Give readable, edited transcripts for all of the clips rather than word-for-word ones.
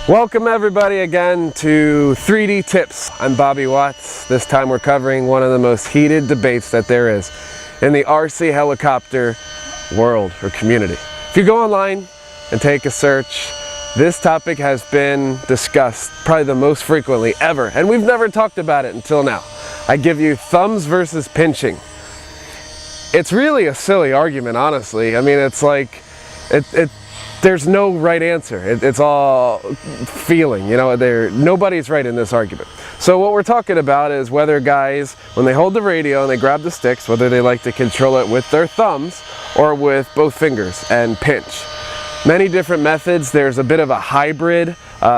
Welcome everybody again to 3D Tips. I'm Bobby Watts. This time we're covering one of the most heated debates that there is in the RC helicopter world or community. If you go online and take a search, this topic has been discussed probably the most frequently ever, and we've never talked about it until now. I give you thumbs versus pinching. It's really a silly argument, honestly. I mean, it's like, there's no right answer. It's all feeling, you know, nobody's right in this argument. So what we're talking about is whether guys, when they hold the radio and they grab the sticks, whether they like to control it with their thumbs or with both fingers and pinch. Many different methods. There's a bit of a hybrid.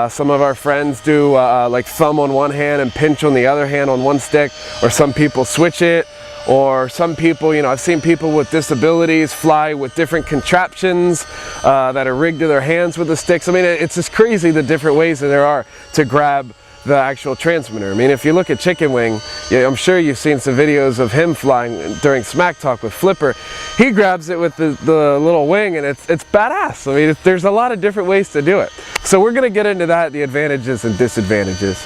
Some of our friends do like thumb on one hand and pinch on the other hand on one stick, or some people switch it. Or some people, you know, I've seen people with disabilities fly with different contraptions that are rigged to their hands with the sticks. I mean, it's just crazy the different ways that there are to grab the actual transmitter. I mean, if you look at Chicken Wing, I'm sure you've seen some videos of him flying during SmackTalk with Flipper. He grabs it with the little wing, and it's badass. I mean, there's a lot of different ways to do it. So we're going to get into that, the advantages and disadvantages.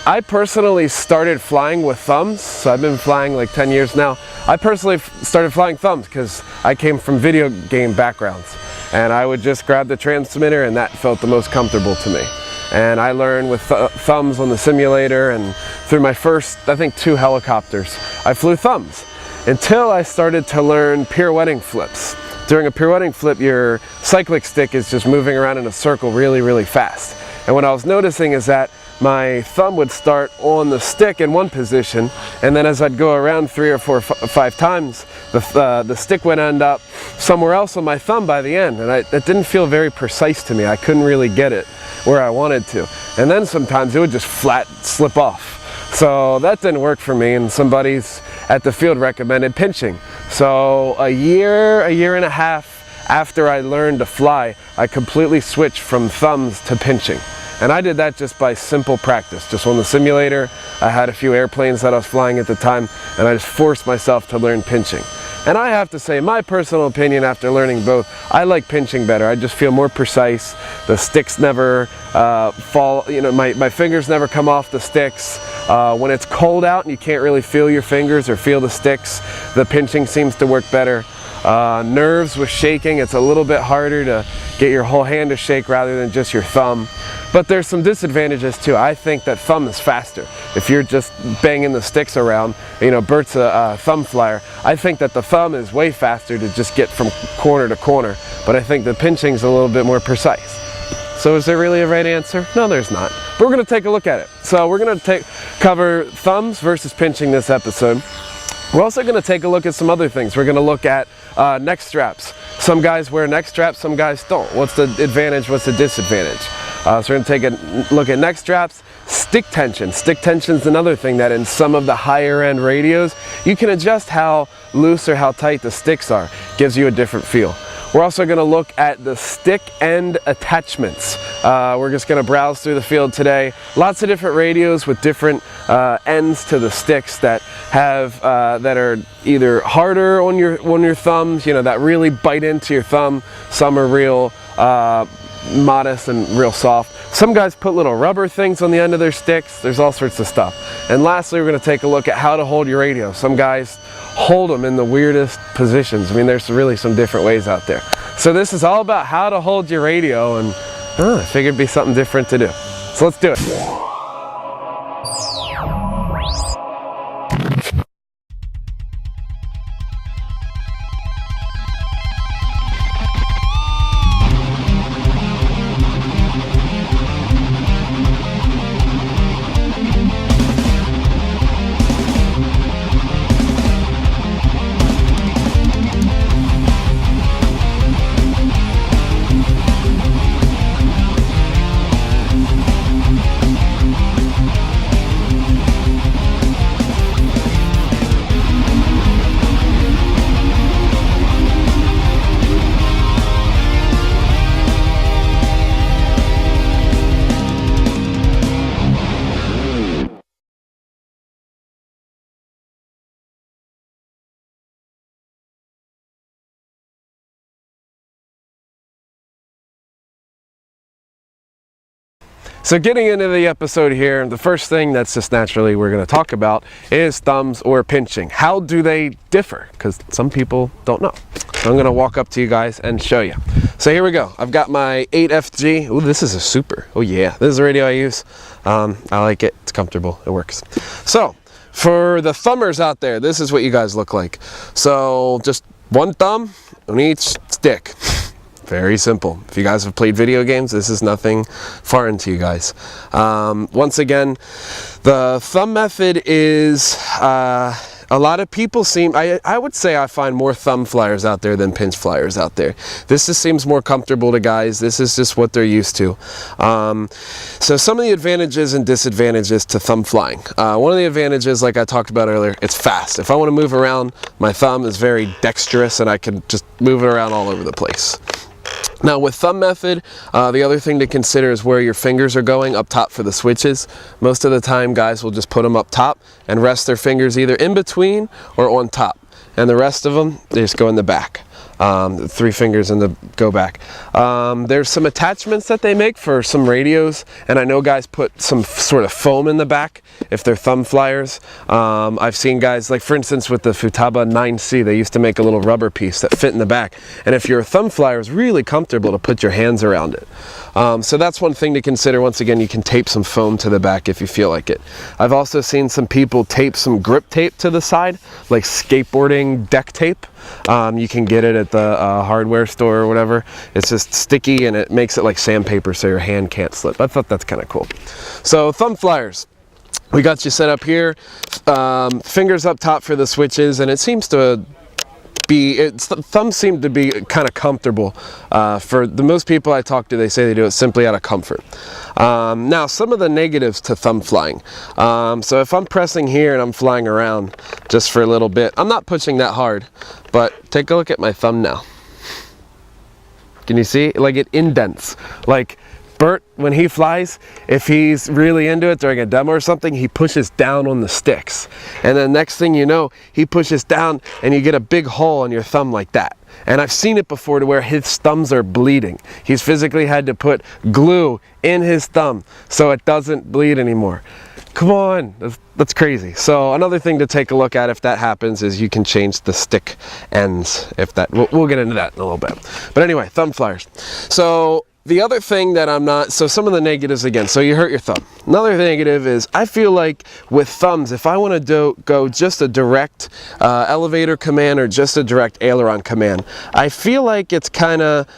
I personally started flying with thumbs, so I've been flying like 10 years now. I personally started flying thumbs because I came from video game backgrounds, and I would just grab the transmitter and that felt the most comfortable to me. And I learned with thumbs on the simulator, and through my first, I think, 2 helicopters, I flew thumbs until I started to learn pirouetting flips. During a pirouetting flip, your cyclic stick is just moving around in a circle really, really fast. And what I was noticing is that my thumb would start on the stick in one position, and then as I'd go around 3 or 4 or 5 times, the stick would end up somewhere else on my thumb by the end, and it didn't feel very precise to me. I couldn't really get it where I wanted to. And then sometimes it would just flat slip off. So that didn't work for me, and some buddies at the field recommended pinching. So a year and a half after I learned to fly, I completely switched from thumbs to pinching. And I did that just by simple practice. Just on the simulator, I had a few airplanes that I was flying at the time, and I just forced myself to learn pinching. And I have to say, my personal opinion after learning both, I like pinching better. I just feel more precise. The sticks never fall, you know, my fingers never come off the sticks. When it's cold out and you can't really feel your fingers or feel the sticks, the pinching seems to work better. Nerves with shaking, it's a little bit harder to get your whole hand to shake rather than just your thumb. But there's some disadvantages too. I think that thumb is faster. If you're just banging the sticks around, you know, Bert's a thumb flyer. I think that the thumb is way faster to just get from corner to corner, but I think the pinching's a little bit more precise. So is there really a right answer? No, there's not. But we're gonna take a look at it. So we're gonna cover thumbs versus pinching this episode. We're also going to take a look at some other things. We're going to look at neck straps. Some guys wear neck straps, some guys don't. What's the advantage, what's the disadvantage? So we're going to take a look at neck straps. Stick tension. Stick tension is another thing that in some of the higher end radios, you can adjust how loose or how tight the sticks are. Gives you a different feel. We're also going to look at the stick end attachments. We're just going to browse through the field today. Lots of different radios with different ends to the sticks that have that are either harder on your thumbs, you know, that really bite into your thumb. Some are real modest and real soft. Some guys put little rubber things on the end of their sticks. There's all sorts of stuff. And lastly, we're going to take a look at how to hold your radio. Some guys hold them in the weirdest positions. I mean, there's really some different ways out there. So this is all about how to hold your radio, and I figured it'd be something different to do. So let's do it. So getting into the episode here, the first thing that's just naturally we're going to talk about is thumbs or pinching. How do they differ? Because some people don't know. So I'm going to walk up to you guys and show you. So here we go. I've got my 8FG. Oh, this is a super. Oh yeah, this is the radio I use. I like it. It's comfortable. It works. So for the thumbers out there, this is what you guys look like. So just one thumb on each stick. Very simple. If you guys have played video games, this is nothing foreign to you guys. Once again, the thumb method is, a lot of people seem, I would say I find more thumb flyers out there than pinch flyers out there. This just seems more comfortable to guys. This is just what they're used to. So some of the advantages and disadvantages to thumb flying. One of the advantages, like I talked about earlier, it's fast. If I want to move around, my thumb is very dexterous and I can just move it around all over the place. Now with thumb method, the other thing to consider is where your fingers are going up top for the switches. Most of the time guys will just put them up top and rest their fingers either in between or on top. And the rest of them, they just go in the back. 3 fingers in the go back. There's some attachments that they make for some radios, and I know guys put some sort of foam in the back if they're thumb flyers. I've seen guys, like for instance with the Futaba 9C, they used to make a little rubber piece that fit in the back, and if you're a thumb flyer, it's really comfortable to put your hands around it. So that's one thing to consider. Once again, you can tape some foam to the back if you feel like it. I've also seen some people tape some grip tape to the side, like skateboarding deck tape. You can get it at the hardware store or whatever. It's just sticky and it makes it like sandpaper so your hand can't slip. I thought that's kind of cool. So thumb flyers. We got you set up here. Fingers up top for the switches, and it seems to thumbs seem to be kind of comfortable. For the most people I talk to, they say they do it simply out of comfort. Now, some of the negatives to thumb flying. So if I'm pressing here and I'm flying around just for a little bit, I'm not pushing that hard, but take a look at my thumb now. Can you see? Like it indents. Like Bert, when he flies, if he's really into it during a demo or something, he pushes down on the sticks. And then next thing you know, he pushes down and you get a big hole on your thumb like that. And I've seen it before to where his thumbs are bleeding. He's physically had to put glue in his thumb so it doesn't bleed anymore. Come on, that's crazy. So another thing to take a look at if that happens is you can change the stick ends. If that, we'll get into that in a little bit. But anyway, thumb flyers. So the other thing that so some of the negatives again, so you hurt your thumb. Another negative is I feel like with thumbs, if I want to go just a direct elevator command or just a direct aileron command, I feel like it's kind of,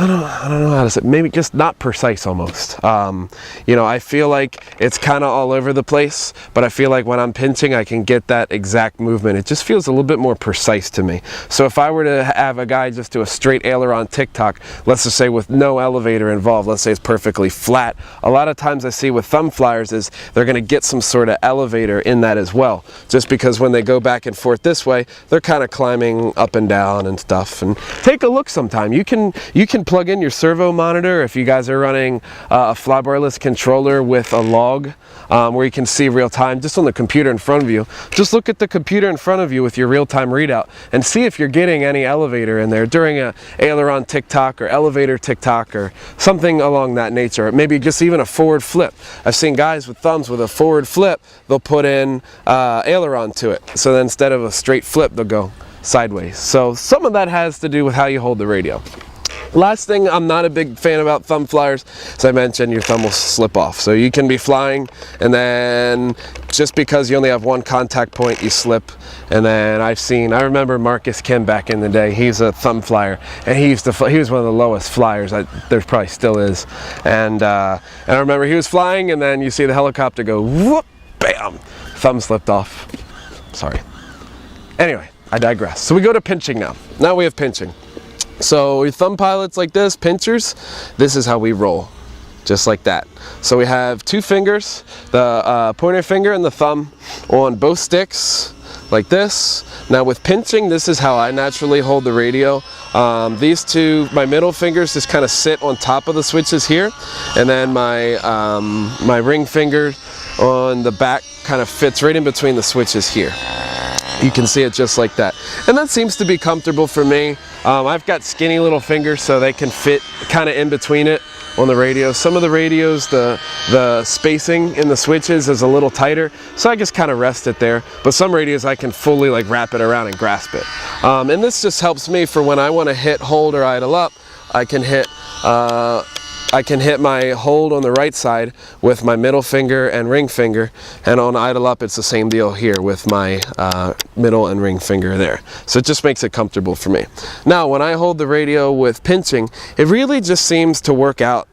I don't know how to say it, maybe just not precise almost. You know, I feel like it's kind of all over the place, but I feel like when I'm pinching, I can get that exact movement. It just feels a little bit more precise to me. So if I were to have a guy just do a straight aileron tick-tock, let's just say with no elevator involved, let's say it's perfectly flat, a lot of times I see with thumb flyers is they're going to get some sort of elevator in that as well. Just because when they go back and forth this way, they're kind of climbing up and down and stuff. And take a look sometime. You can plug in your servo monitor if you guys are running a flybarless controller with a log where you can see real time just on the computer in front of you. Just look at the computer in front of you with your real-time readout and see if you're getting any elevator in there during a aileron tick-tock or elevator tick-tock or something along that nature. Maybe just even a forward flip. I've seen guys with thumbs with a forward flip, they'll put in aileron to it. So then instead of a straight flip, they'll go sideways. So some of that has to do with how you hold the radio. Last thing, I'm not a big fan about thumb flyers. As I mentioned, your thumb will slip off. So you can be flying and then just because you only have one contact point, you slip. And then I remember Marcus Kim back in the day, he's a thumb flyer and he was one of the lowest flyers. There probably still is. And I remember he was flying and then you see the helicopter go whoop, bam, thumb slipped off. Sorry. Anyway, I digress. So we go to pinching now. Now we have pinching. So your thumb pilots like this, pinchers, this is how we roll, just like that. So we have 2 fingers, the pointer finger and the thumb on both sticks, like this. Now with pinching, this is how I naturally hold the radio. These two, my middle fingers just kind of sit on top of the switches here, and then my ring finger on the back kind of fits right in between the switches here. You can see it just like that. And that seems to be comfortable for me. I've got skinny little fingers so they can fit kind of in between it. on the radio. Some of the radios, the spacing in the switches is a little tighter, so I just kind of rest it there. But some radios I can fully like wrap it around and grasp it. And this just helps me for when I want to hit, hold, or idle up. I can hit my hold on the right side with my middle finger and ring finger, and on idle up it's the same deal here with my middle and ring finger there. So it just makes it comfortable for me. Now when I hold the radio with pinching, it really just seems to work out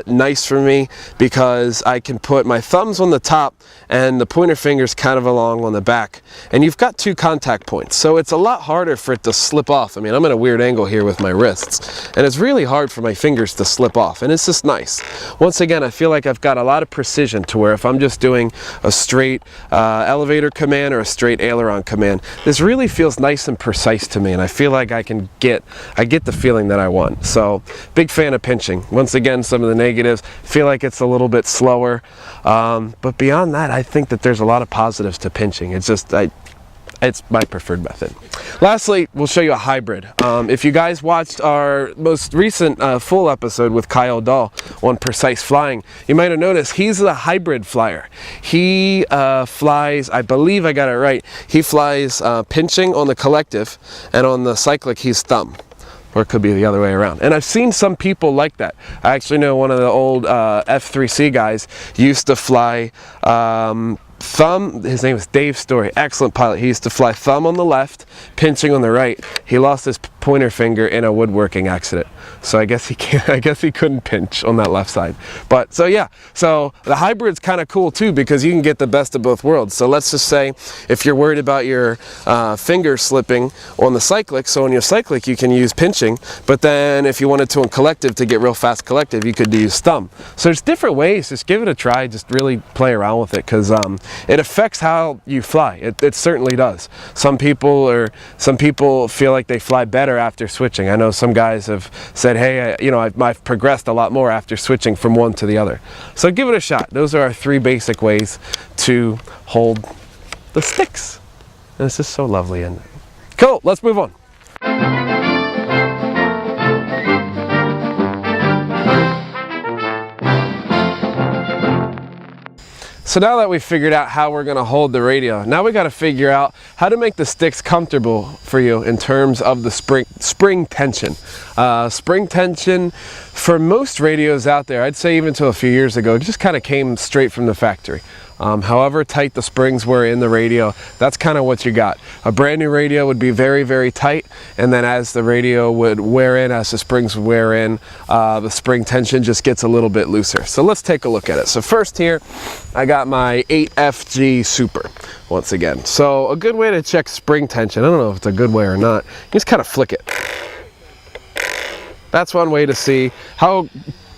nice for me, because I can put my thumbs on the top and the pointer fingers kind of along on the back, and you've got 2 contact points, so it's a lot harder for it to slip off. I mean, I'm at a weird angle here with my wrists, and it's really hard for my fingers to slip off, and it's just nice. Once again, I feel like I've got a lot of precision to where if I'm just doing a straight elevator command or a straight aileron command, this really feels nice and precise to me, and I feel like I get the feeling that I want. So big fan of pinching. Once again, some of the negatives, feel like it's a little bit slower, but beyond that, I think that there's a lot of positives to pinching. It's just it's my preferred method. Lastly, we'll show you a hybrid. If you guys watched our most recent full episode with Kyle Dahl on precise flying, you might have noticed he's a hybrid flyer. He flies, I believe I got it right, he flies pinching on the collective, and on the cyclic he's thumb. Or it could be the other way around. And I've seen some people like that. I actually know one of the old F3C guys used to fly thumb. His name is Dave Story, excellent pilot. He used to fly thumb on the left, pinching on the right. He lost his pointer finger in a woodworking accident, so I guess he couldn't pinch on that left side. But so yeah, so the hybrid's kind of cool too, because you can get the best of both worlds. So let's just say if you're worried about your finger slipping on the cyclic, so on your cyclic you can use pinching, but then if you wanted to on collective to get real fast collective, you could use thumb. So there's different ways. Just give it a try, just really play around with it, because it affects how you fly. It certainly does. Some people feel like they fly better after switching. I know some guys have said, hey, I've progressed a lot more after switching from one to the other. So give it a shot. Those are our 3 basic ways to hold the sticks. And it's just so lovely, isn't it? Cool, let's move on. So now that we've figured out how we're going to hold the radio, now we got to figure out how to make the sticks comfortable for you in terms of the spring tension. Spring tension for most radios out there, I'd say even until a few years ago, just kind of came straight from the factory. However tight the springs were in the radio, that's kind of what you got. A brand new radio would be very, very tight, and then as the radio would wear in, as the springs would wear in, the spring tension just gets a little bit looser. So let's take a look at it. So first here, I got my 8FG Super, once again. So a good way to check spring tension, I don't know if it's a good way or not, you just kind of flick it. That's one way to see how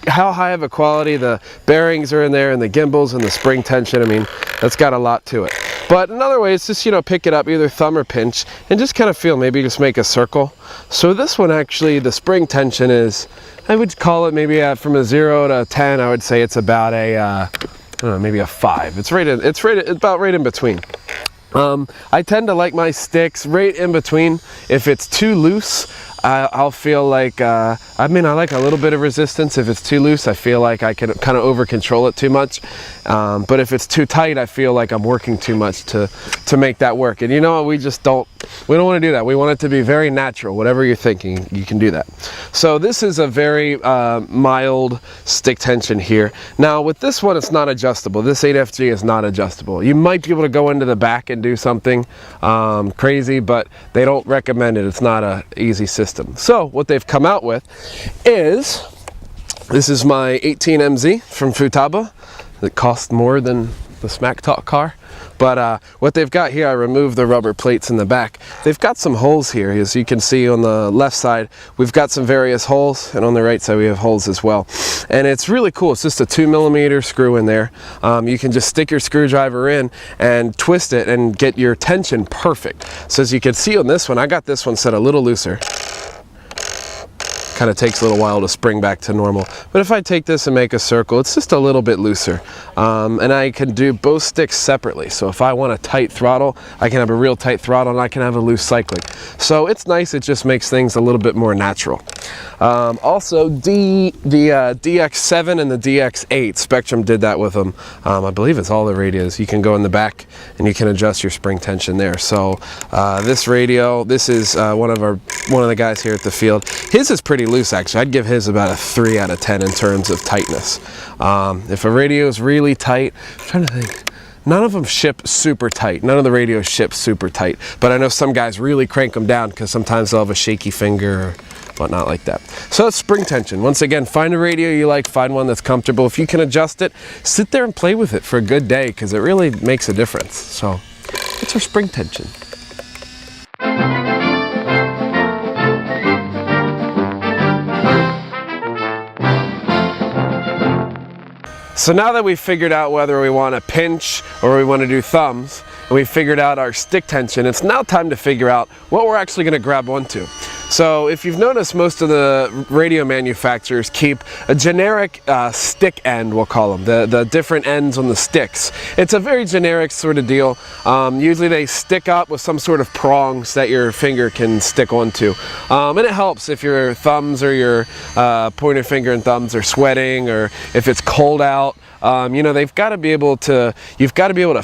high of a quality the bearings are in there, and the gimbals and the spring tension. I mean, that's got a lot to it. But another way is just, pick it up, either thumb or pinch, and just kind of feel, maybe just make a circle. So this one actually, the spring tension is, I would call it maybe from a 0 to 10, I would say it's about a, I don't know, maybe a 5. It's about right in between. I tend to like my sticks right in between. If it's too loose, I'll feel like, I like a little bit of resistance. If it's too loose, I feel like I can kind of over control it too much. But if it's too tight, I feel like I'm working too much to make that work. And we don't want to do that. We want it to be very natural. Whatever you're thinking, you can do that. So this is a very mild stick tension here. Now with this one, it's not adjustable. This 8FG is not adjustable. You might be able to go into the back and do something crazy, but they don't recommend it. It's not an easy system. So what they've come out with is, this is my 18MZ from Futaba. It cost more than the SmackTalk car. But what they've got here, I removed the rubber plates in the back. They've got some holes here, as you can see on the left side. We've got some various holes, and on the right side we have holes as well. And it's really cool. It's just a 2mm screw in there. You can just stick your screwdriver in and twist it and get your tension perfect. So as you can see on this one, I got this one set a little looser. Kind of takes a little while to spring back to normal. But if I take this and make a circle, it's just a little bit looser. And I can do both sticks separately. So if I want a tight throttle, I can have a real tight throttle and I can have a loose cyclic. So it's nice, it just makes things a little bit more natural. Also, the DX7 and the DX8, Spectrum did that with them. I believe it's all the radios. You can go in the back and you can adjust your spring tension there. So this radio, this is one of the guys here at the field. His is pretty loose actually. I'd give his about a 3 out of 10 in terms of tightness. If a radio is really tight, I'm trying to think. None of them ship super tight. None of the radios ship super tight. But I know some guys really crank them down because sometimes they'll have a shaky finger or whatnot like that. So that's spring tension. Once again, find a radio you like, find one that's comfortable. If you can adjust it, sit there and play with it for a good day because it really makes a difference. So it's our spring tension. So now that we've figured out whether we want to pinch or we want to do thumbs, and we've figured out our stick tension, it's now time to figure out what we're actually going to grab onto. So if you've noticed, most of the radio manufacturers keep a generic stick end, we'll call them, the different ends on the sticks. It's a very generic sort of deal. Usually they stick up with some sort of prongs that your finger can stick onto. And it helps if your thumbs or your pointer finger and thumbs are sweating, or if it's cold out. You know, you've got to be able to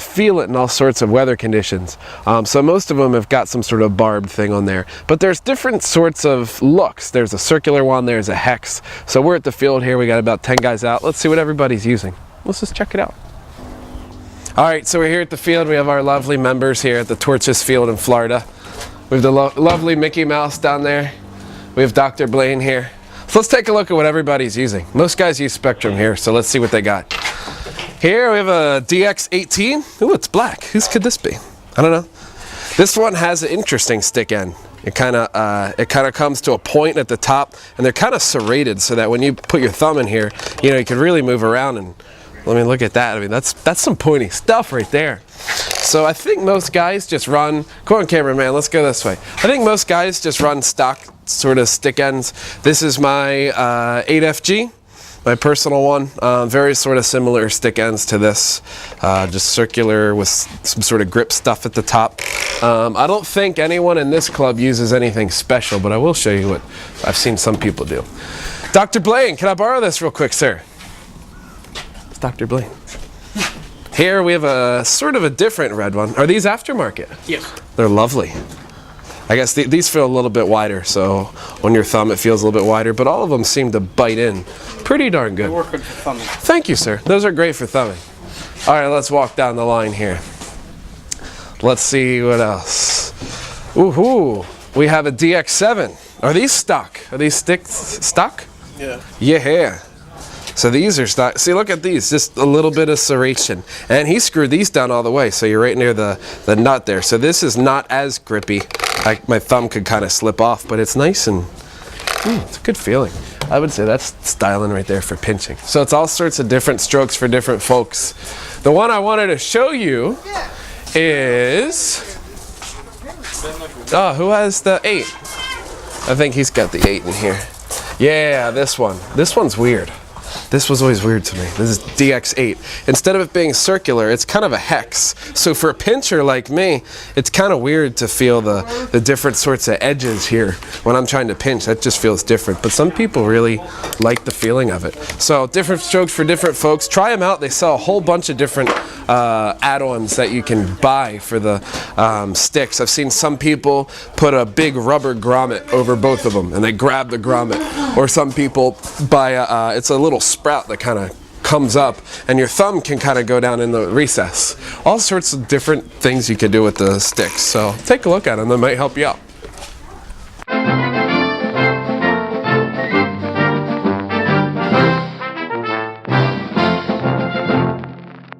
feel it in all sorts of weather conditions. So most of them have got some sort of barbed thing on there. But there's different sorts of looks. There's a circular one, there's a hex. So we're at the field here, we got about 10 guys out. Let's see what everybody's using. Let's just check it out. All right, so we're here at the field. We have our lovely members here at the Torches Field in Florida. We have the lovely Mickey Mouse down there. We have Dr. Blaine here. So let's take a look at what everybody's using. Most guys use Spectrum here, so let's see what they got. Here we have a DX18. Ooh, it's black. Whose could this be? I don't know. This one has an interesting stick end. It kind of comes to a point at the top, and they're kind of serrated so that when you put your thumb in here, you know, you can really move around. And let me look at that. I mean, that's some pointy stuff right there. So I think most guys just run, come on cameraman, let's go this way. I think most guys just run stock sort of stick ends. This is my 8FG, my personal one. Very sort of similar stick ends to this, just circular with some sort of grip stuff at the top. I don't think anyone in this club uses anything special, but I will show you what I've seen some people do. Dr. Blaine, can I borrow this real quick, sir? It's Dr. Blaine. Here we have a sort of a different red one. Are these aftermarket? Yes. They're lovely. I guess these feel a little bit wider, so on your thumb it feels a little bit wider, but all of them seem to bite in pretty darn good. They work good for thumbing. Thank you, sir. Those are great for thumbing. All right, let's walk down the line here. Let's see what else. Ooh, we have a DX7. Are these stock? Are these sticks stock? Yeah. Yeah. So these are stock. See, look at these, just a little bit of serration. And he screwed these down all the way, so you're right near the nut there. So this is not as grippy. My thumb could kind of slip off, but it's nice and it's a good feeling. I would say that's styling right there for pinching. So it's all sorts of different strokes for different folks. The one I wanted to show you is, who has the 8? I think he's got the 8 in here. Yeah, this one. This one's weird. This was always weird to me. This is DX8. Instead of it being circular, it's kind of a hex. So for a pincher like me, it's kind of weird to feel the different sorts of edges here. When I'm trying to pinch, that just feels different. But some people really like the feeling of it. So different strokes for different folks. Try them out. They sell a whole bunch of different add-ons that you can buy for the sticks. I've seen some people put a big rubber grommet over both of them, and they grab the grommet. Or some people buy it's a little sprout that kind of comes up, and your thumb can kind of go down in the recess. All sorts of different things you can do with the sticks. So take a look at them. They might help you out.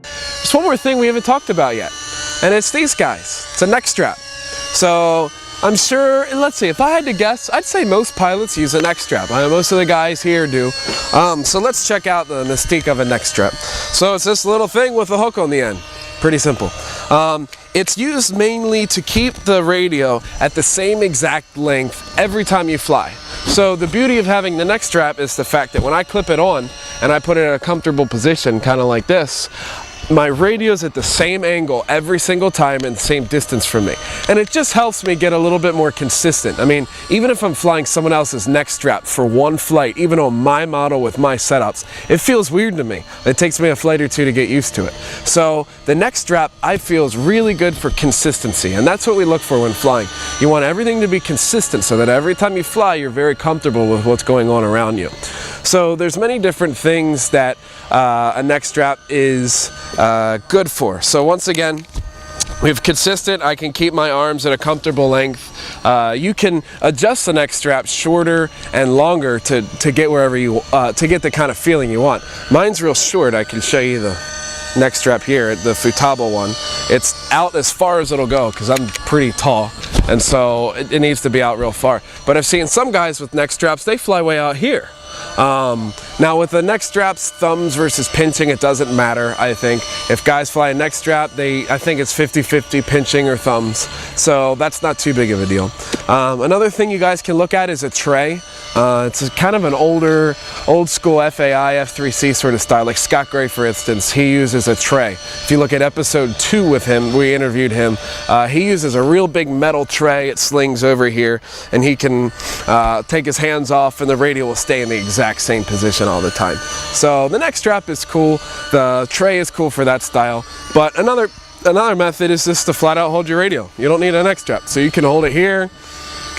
There's one more thing we haven't talked about yet, and it's these guys. It's a neck strap. So I'm sure, let's see, if I had to guess, I'd say most pilots use a neck strap. Most of the guys here do. So let's check out the mystique of a neck strap. So it's this little thing with a hook on the end. Pretty simple. It's used mainly to keep the radio at the same exact length every time you fly. So the beauty of having the neck strap is the fact that when I clip it on and I put it in a comfortable position, kind of like this, my radio's at the same angle every single time and the same distance from me. And it just helps me get a little bit more consistent. I mean, even if I'm flying someone else's neck strap for one flight, even on my model with my setups, it feels weird to me. It takes me a flight or two to get used to it. So the neck strap, I feel, is really good for consistency. And that's what we look for when flying. You want everything to be consistent so that every time you fly, you're very comfortable with what's going on around you. So there's many different things that a neck strap is good for. So once again, we have consistent. I can keep my arms at a comfortable length. You can adjust the neck strap shorter and longer to get wherever you to get the kind of feeling you want. Mine's real short. I can show you the neck strap here, the Futaba one. It's out as far as it'll go because I'm pretty tall, and so it needs to be out real far. But I've seen some guys with neck straps, they fly way out here. Now with the neck straps, thumbs versus pinching, it doesn't matter, I think. If guys fly a neck strap, I think it's 50-50 pinching or thumbs. So that's not too big of a deal. Another thing you guys can look at is a tray. It's kind of an old school FAI, F3C sort of style. Like Scott Gray, for instance, he uses a tray. If you look at episode 2 with him, we interviewed him, he uses a real big metal tray. It slings over here, and he can take his hands off and the radio will stay in the exact same position all the time. So the neck strap is cool, the tray is cool for that style, but another method is just to flat out hold your radio. You don't need a neck strap, so you can hold it here,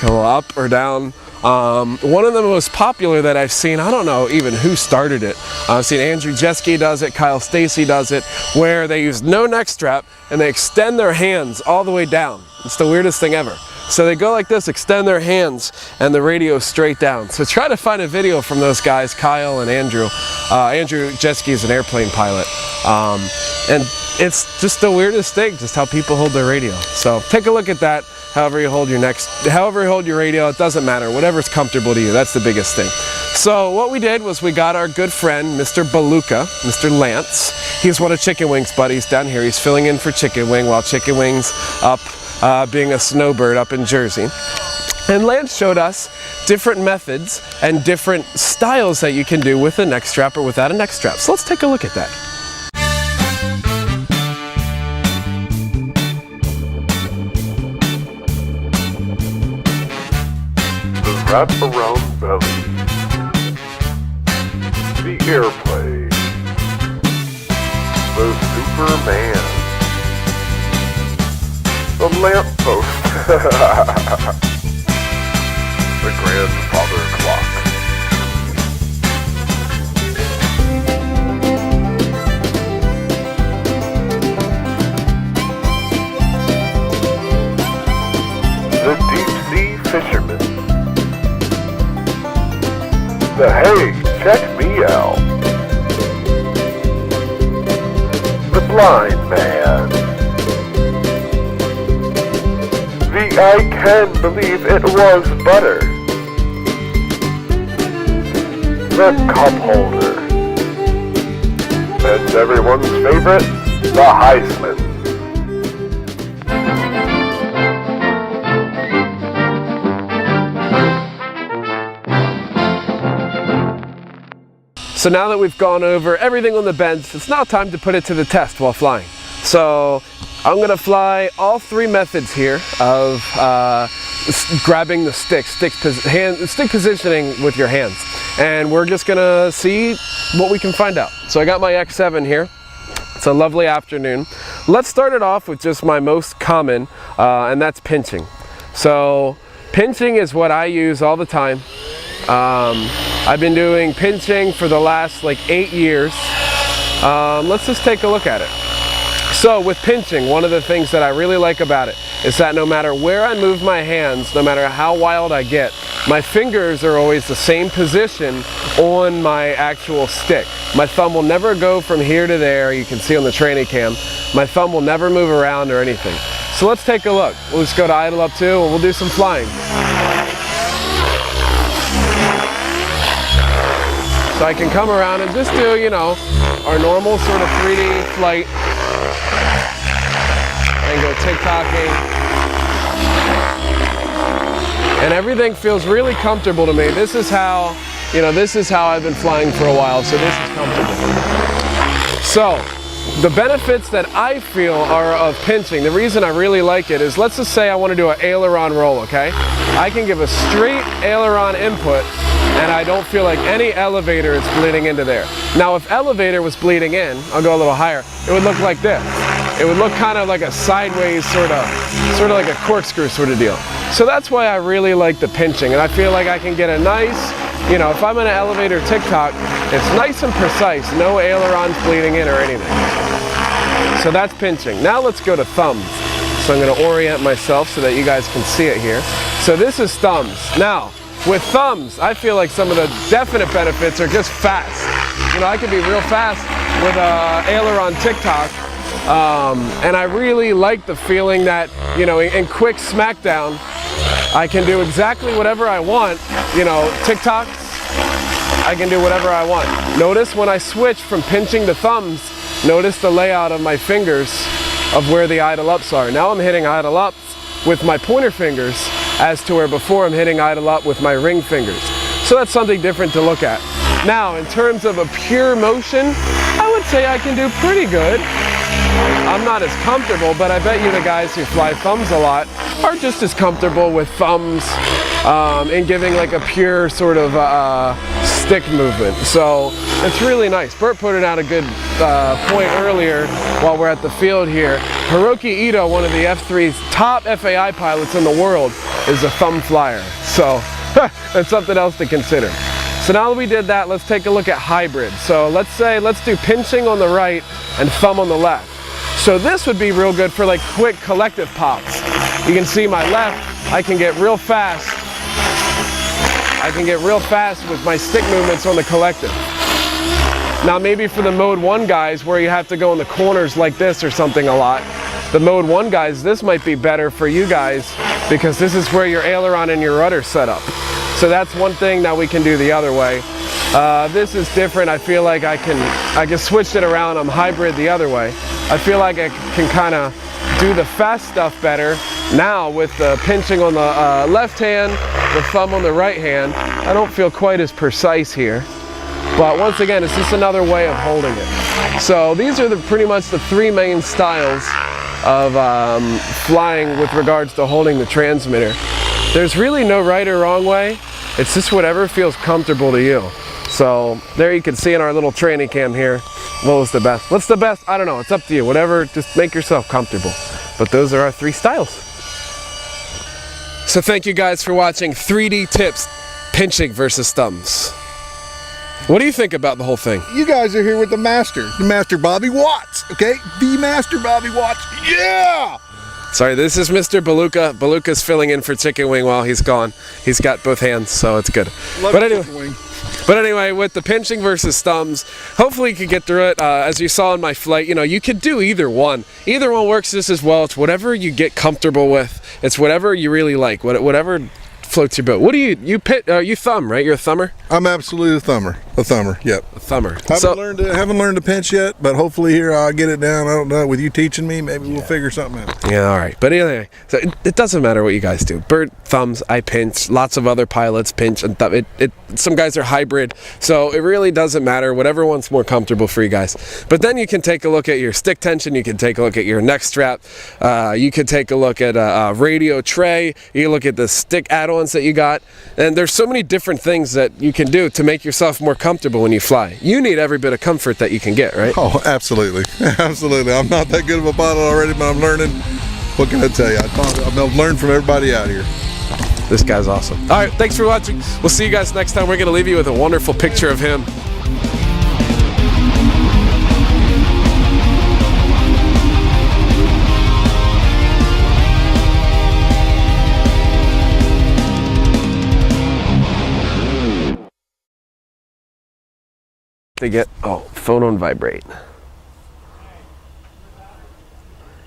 go up or down. One of the most popular that I've seen, I don't know even who started it. I've seen Andrew Jeske does it, Kyle Stacy does it, where they use no neck strap and they extend their hands all the way down. It's the weirdest thing ever. So they go like this, extend their hands, and the radio is straight down. So try to find a video from those guys, Kyle and Andrew. Andrew Jeske is an airplane pilot. And it's just the weirdest thing, just how people hold their radio. So take a look at that. However you hold your radio, it doesn't matter. Whatever's comfortable to you, that's the biggest thing. So what we did was we got our good friend, Mr. Beluga, Mr. Lance. He's one of Chicken Wing's buddies down here. He's filling in for Chicken Wing while Chicken Wing's up being a snowbird up in Jersey. And Lance showed us different methods and different styles that you can do with a neck strap or without a neck strap. So let's take a look at that. Wrap around belly, the airplane, the Superman, the lamppost, the grandfather clock. The deep sea fisherman. The hey, check me out. The blind man. The I can believe it was butter. The cup holder. And everyone's favorite, the Heisman. So now that we've gone over everything on the bench, it's now time to put it to the test while flying. So I'm gonna fly all 3 methods here of grabbing the stick positioning with your hands. And we're just gonna see what we can find out. So I got my X7 here. It's a lovely afternoon. Let's start it off with just my most common, and that's pinching. So pinching is what I use all the time. I've been doing pinching for the last like 8 years. Let's just take a look at it. So with pinching, one of the things that I really like about it is that no matter where I move my hands, no matter how wild I get, my fingers are always the same position on my actual stick. My thumb will never go from here to there. You can see on the tranny cam, my thumb will never move around or anything. So let's take a look. We'll just go to idle up 2 and we'll do some flying. So I can come around and just do, you know, our normal sort of 3D flight and go tick-tocking. And everything feels really comfortable to me. This is how, you know, this is how I've been flying for a while, so this is comfortable. So, the benefits that I feel are of pinching, the reason I really like it is, let's just say I want to do an aileron roll, okay? I can give a straight aileron input and I don't feel like any elevator is bleeding into there. Now if elevator was bleeding in, I'll go a little higher, it would look like this. It would look kind of like a sideways sort of like a corkscrew sort of deal. So that's why I really like the pinching, and I feel like I can get a nice, you know, if I'm in an elevator tick-tock, it's nice and precise, no ailerons bleeding in or anything. So that's pinching. Now let's go to thumbs. So I'm going to orient myself so that you guys can see it here. So this is thumbs. Now, with thumbs, I feel like some of the definite benefits are just fast. You know, I can be real fast with aileron tick-tock. And I really like the feeling that, you know, in quick SmackDown, I can do exactly whatever I want. You know, tick-tocks, I can do whatever I want. Notice when I switch from pinching to thumbs, notice the layout of my fingers of where the idle ups are. Now I'm hitting idle ups with my pointer fingers as to where before I'm hitting idle up with my ring fingers. So that's something different to look at. Now, in terms of a pure motion, I would say I can do pretty good. I'm not as comfortable, but I bet you the guys who fly thumbs a lot are just as comfortable with thumbs in giving like a pure sort of stick movement. So it's really nice. Bert put it out a good point earlier while we're at the field here. Hiroki Ito, one of the F3's top FAI pilots in the world, is a thumb flyer. So that's something else to consider. So now that we did that, let's take a look at hybrid. So let's do pinching on the right and thumb on the left. So this would be real good for like quick collective pops. You can see my left, I can get real fast. I can get real fast with my stick movements on the collective. Now maybe for the mode 1 guys where you have to go in the corners like this or something a lot, the mode 1 guys, this might be better for you guys because this is where your aileron and your rudder set up. So that's one thing that we can do the other way. This is different. I feel like I can switch it around. I'm hybrid the other way. I feel like I can kind of do the fast stuff better now with the pinching on the left hand, the thumb on the right hand. I don't feel quite as precise here. But once again, it's just another way of holding it. So these are pretty much the 3 main styles of flying with regards to holding the transmitter. There's really no right or wrong way. It's just whatever feels comfortable to you. So there you can see in our little training cam here, what was the best? What's the best? I don't know, it's up to you. Whatever, just make yourself comfortable. But those are our 3 styles. So thank you guys for watching 3D tips, pinching versus thumbs. What do you think about the whole thing? You guys are here with the Master Bobby Watts, okay? The Master Bobby Watts, yeah! Sorry, this is Mr. Beluga. Beluga's filling in for Chicken Wing while he's gone. He's got both hands, so it's good. But anyway, with the pinching versus thumbs, hopefully you can get through it. As you saw in my flight, you know, you could do either one. Either one works just as well. It's whatever you get comfortable with. It's whatever you really like. Whatever floats your boat. What do you you thumb, right? You're a thumber? I'm absolutely a thumber, yep. A thumber. Haven't learned to pinch yet, but hopefully here I'll get it down. I don't know, with you teaching me, maybe we'll figure something out. Yeah, all right. But anyway, so it doesn't matter what you guys do. Bert thumbs, I pinch. Lots of other pilots pinch and thumb. Some guys are hybrid, so it really doesn't matter. Whatever one's more comfortable for you guys. But then you can take a look at your stick tension. You can take a look at your neck strap. You could take a look at a radio tray. You can look at the stick add-ons that you got. And there's so many different things that you can do to make yourself more comfortable when you fly. You need every bit of comfort that you can get, right? Oh, absolutely. Absolutely. I'm not that good of a pilot already, but I'm learning. What can I tell you? I've learned from everybody out here. This guy's awesome. All right, thanks for watching. We'll see you guys next time. We're going to leave you with a wonderful picture of him. To get, phone on vibrate.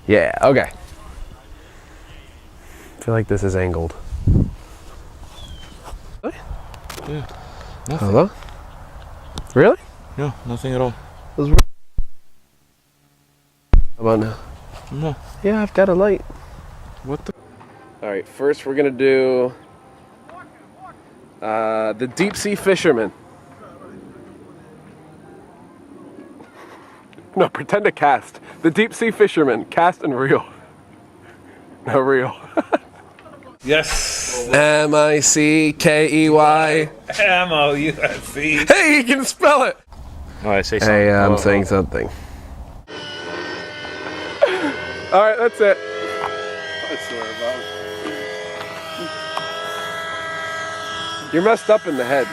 Yeah, okay. feel like this is angled. Really? Yeah. Nothing. Hello? Really? No, nothing at all. How about now? No. Yeah, I've got a light. What the? All right, first we're gonna do the deep sea fisherman. No, pretend to cast. The deep sea fisherman, cast and reel. No, reel. Yes. M-I-C-K-E-Y. M-O-U-S-E. Hey, you can spell it. Oh, I say something. Hey, I'm saying something. All right, that's it. I swear, You're messed up in the head.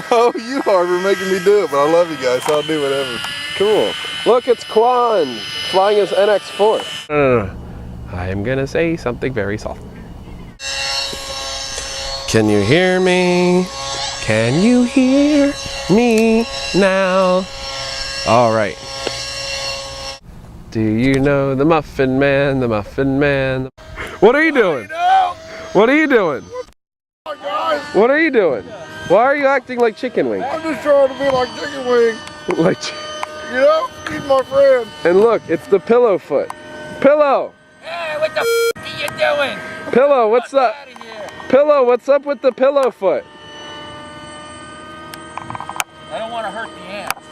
No, you are for making me do it, but I love you guys, so I'll do whatever. Cool. Look, it's Quan flying his NX4. No. I'm gonna say something very soft. Can you hear me? Can you hear me now? All right. Do you know the Muffin Man, the Muffin Man? What are you doing? What are you doing? What are you doing? Why are you acting like Chicken Wing? I'm just trying to be like Chicken Wing. You know, he's my friend. And look, it's the Pillow Foot. Pillow! Hey, what the f are you doing? Pillow, what's up? Get out of here. Pillow, what's up with the Pillow Foot? I don't want to hurt the ants.